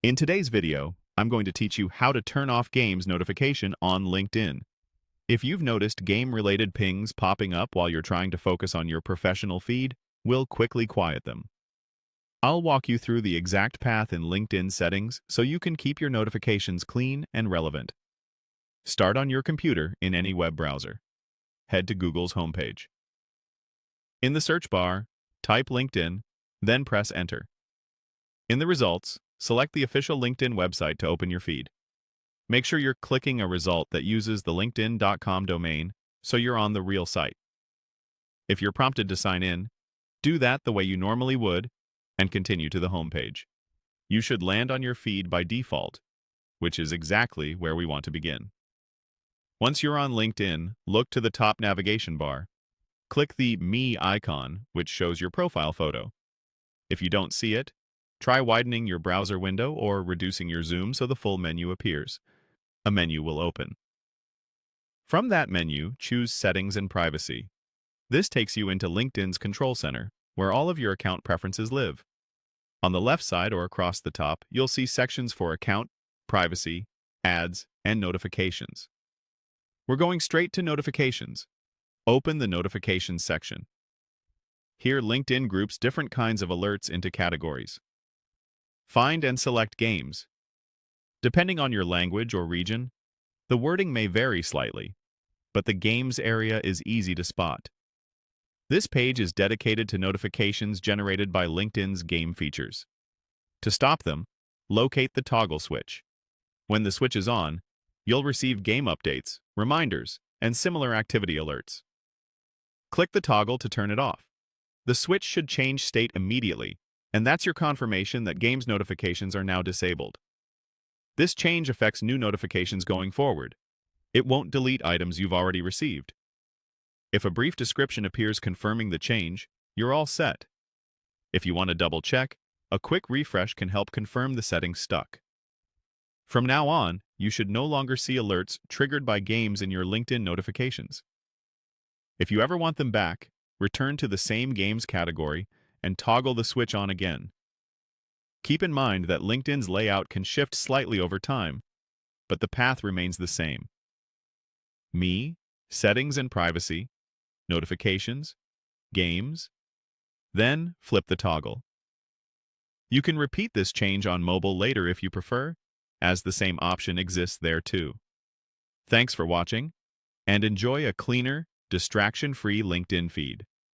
In today's video, I'm going to teach you how to turn off games notification on LinkedIn. If you've noticed game-related pings popping up while you're trying to focus on your professional feed, we'll quickly quiet them. I'll walk you through the exact path in LinkedIn settings so you can keep your notifications clean and relevant. Start on your computer in any web browser. Head to Google's homepage. In the search bar, type LinkedIn, then press Enter. In the results, select the official LinkedIn website to open your feed. Make sure you're clicking a result that uses the linkedin.com domain so you're on the real site. If you're prompted to sign in, do that the way you normally would and continue to the homepage. You should land on your feed by default, which is exactly where we want to begin. Once you're on LinkedIn, look to the top navigation bar. Click the Me icon, which shows your profile photo. If you don't see it, try widening your browser window or reducing your zoom so the full menu appears. A menu will open. From that menu, choose Settings and Privacy. This takes you into LinkedIn's Control Center, where all of your account preferences live. On the left side or across the top, you'll see sections for Account, Privacy, Ads, and Notifications. We're going straight to Notifications. Open the Notifications section. Here, LinkedIn groups different kinds of alerts into categories. Find and select Games. Depending on your language or region, the wording may vary slightly, but the Games area is easy to spot. This page is dedicated to notifications generated by LinkedIn's game features. To stop them, locate the toggle switch. When the switch is on, you'll receive game updates, reminders, and similar activity alerts. Click the toggle to turn it off. The switch should change state immediately, and that's your confirmation that Games notifications are now disabled. This change affects new notifications going forward. It won't delete items you've already received. If a brief description appears confirming the change, you're all set. If you want to double-check, a quick refresh can help confirm the settings stuck. From now on, you should no longer see alerts triggered by games in your LinkedIn notifications. If you ever want them back, return to the same games category and toggle the switch on again. Keep in mind that LinkedIn's layout can shift slightly over time, but the path remains the same. Me, Settings and Privacy, Notifications, Games, then flip the toggle. You can repeat this change on mobile later if you prefer, as the same option exists there too. Thanks for watching, and enjoy a cleaner, distraction-free LinkedIn feed.